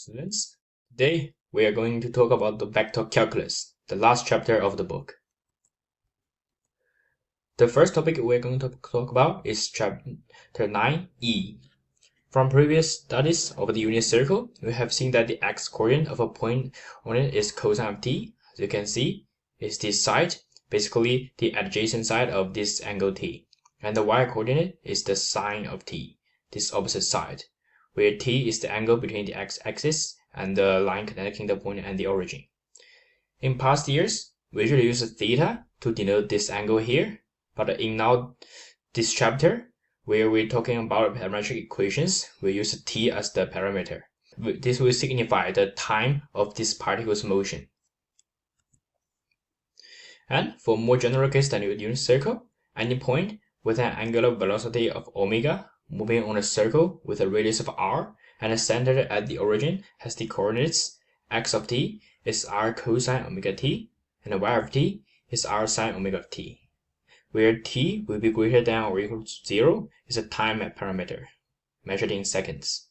Students, today we are going to talk about the vector calculus, the last chapter of the book. The first topic we're going to talk about is chapter 9e. From previous studies of the unit circle, we have seen that the x-coordinate of a point on it is cosine of t. As you can see, is this side, basically the adjacent side of this angle t. And the y-coordinate is the sine of t, this opposite side, where t is the angle between the x-axis and the line connecting the point and the origin. In past years, we usually use theta to denote this angle here, but in now this chapter, where we're talking about parametric equations, we use t as the parameter. This will signify the time of this particle's motion. And for more general case than your unit circle, any point with an angular velocity of omega moving on a circle with a radius of r and centered at the origin has the coordinates x of t is r cosine omega t and y of t is r sine omega of t, where t will be greater than or equal to 0 is a time parameter measured in seconds.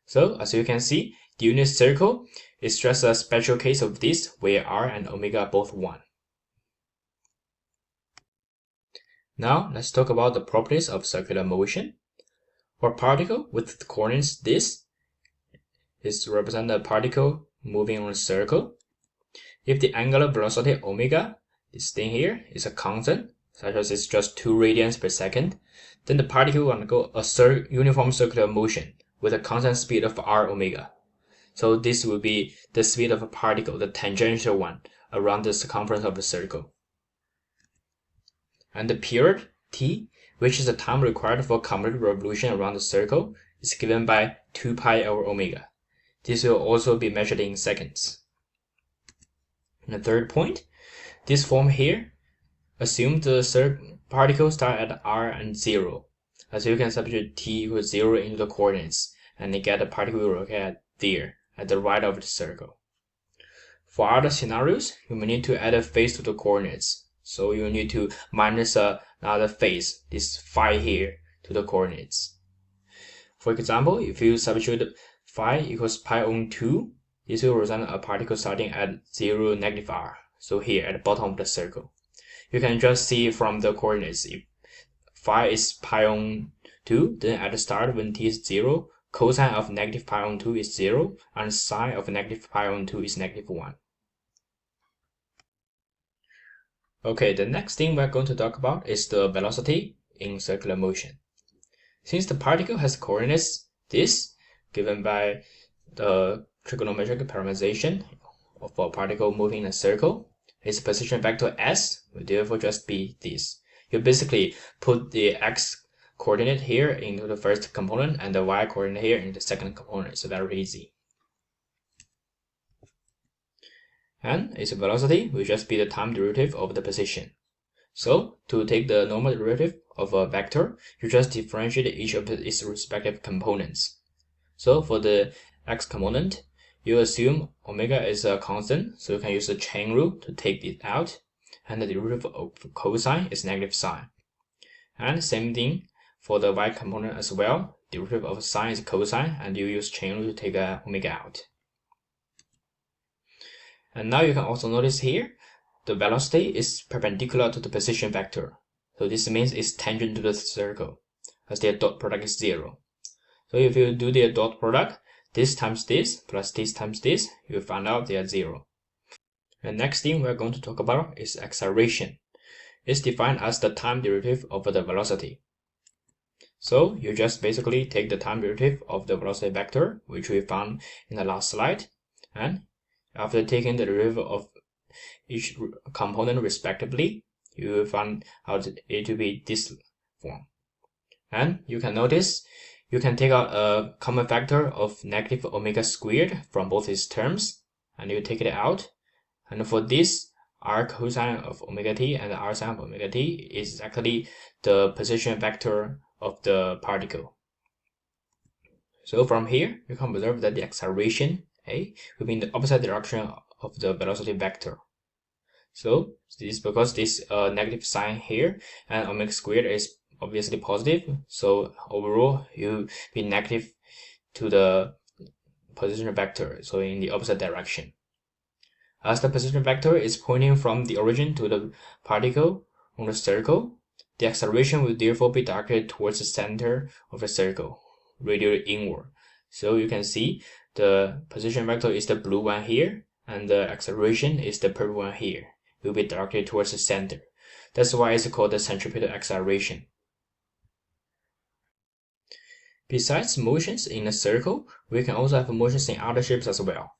So as you can see, the unit circle is just a special case of this where r and omega are both 1. Now let's talk about the properties of circular motion. For a particle with the coordinates this is represent a particle moving on a circle. If the angular velocity omega, this thing here, is a constant, such as it's just 2 radians per second, then the particle will undergo a uniform circular motion with a constant speed of r omega. So this will be the speed of a particle, the tangential one, around the circumference of the circle. And the period t, which is the time required for a complete revolution around the circle, is given by 2 pi over omega. This will also be measured in seconds. And the third point, this form here, assume the particle start at r and 0. As you can substitute t equals 0 into the coordinates, and you get the particle located there, at the right of the circle. For other scenarios, you may need to add a phase to the coordinates. So you need to minus another phase, this phi here, to the coordinates. For example, if you substitute phi equals pi on 2, this will represent a particle starting at 0, negative r. So here at the bottom of the circle. You can just see from the coordinates, if phi is pi on 2, then at the start when t is 0, cosine of negative pi on 2 is 0, and sine of negative pi on 2 is negative 1. Okay, the next thing we're going to talk about is the velocity in circular motion. Since the particle has coordinates this, given by the trigonometric parameterization of a particle moving in a circle, its position vector s will therefore just be this. You basically put the x coordinate here into the first component and the y coordinate here in the second component, so very easy. And its velocity will just be the time derivative of the position. So, to take the normal derivative of a vector, you just differentiate each of its respective components. So, for the x component, you assume omega is a constant, so you can use the chain rule to take it out, and the derivative of cosine is negative sine. And same thing for the y component as well, derivative of sine is cosine, and you use chain rule to take omega out. And now you can also notice here, the velocity is perpendicular to the position vector. So this means it's tangent to the circle, as their dot product is 0. So if you do their dot product, this times this plus this times this, you'll find out they are 0. And next thing we're going to talk about is acceleration. It's defined as the time derivative of the velocity. So you just basically take the time derivative of the velocity vector, which we found in the last slide, and after taking the derivative of each component respectively, you will find out it to be this form. And you can notice you can take out a common factor of negative omega squared from both these terms, and you take it out. And for this, r cosine of omega t and r sine of omega t is actually the position vector of the particle. So from here, you can observe that the acceleration a will be in the opposite direction of the velocity vector. So this is because this negative sign here and omega squared is obviously positive. So overall, you be negative to the position vector, so in the opposite direction. As the position vector is pointing from the origin to the particle on the circle, the acceleration will therefore be directed towards the center of the circle, radially inward. So you can see the position vector is the blue one here, and the acceleration is the purple one here. It will be directed towards the center. That's why it's called the centripetal acceleration. Besides motions in a circle, we can also have motions in other shapes as well.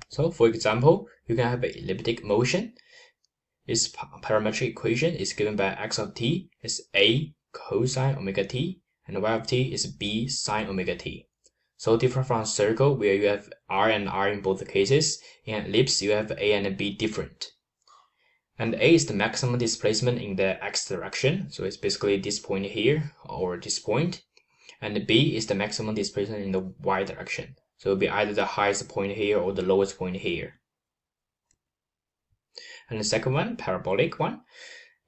So for example, you can have an elliptic motion. Its parametric equation is given by x of t is a cosine omega t, and y of t is b sine omega t. So different from a circle where you have r and r in both cases, in an ellipse you have a and b different. And a is the maximum displacement in the x direction, so it's basically this point here or this point. And b is the maximum displacement in the y direction, so it'll be either the highest point here or the lowest point here. And the second one, parabolic one,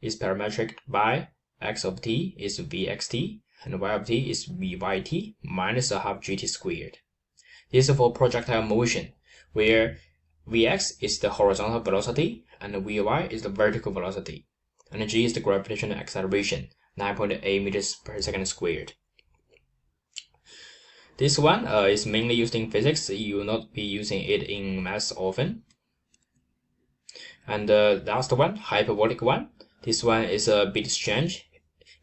is parametric by x of t is vxt, and y of t is vyt minus a half gt squared. This is for projectile motion, where vx is the horizontal velocity and vy is the vertical velocity, and g is the gravitational acceleration, 9.8 meters per second squared. This one is mainly used in physics. You will not be using it in maths often. And the last one, hyperbolic one. This one is a bit strange.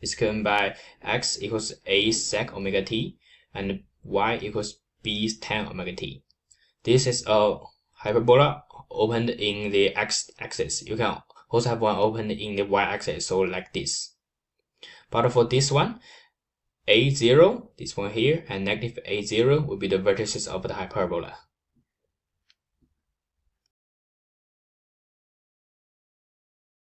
It's given by x equals a sec omega t and y equals b tan omega t. This is a hyperbola opened in the x-axis. You can also have one opened in the y-axis, so like this. But for this one, a0, this one here, and negative a0 will be the vertices of the hyperbola.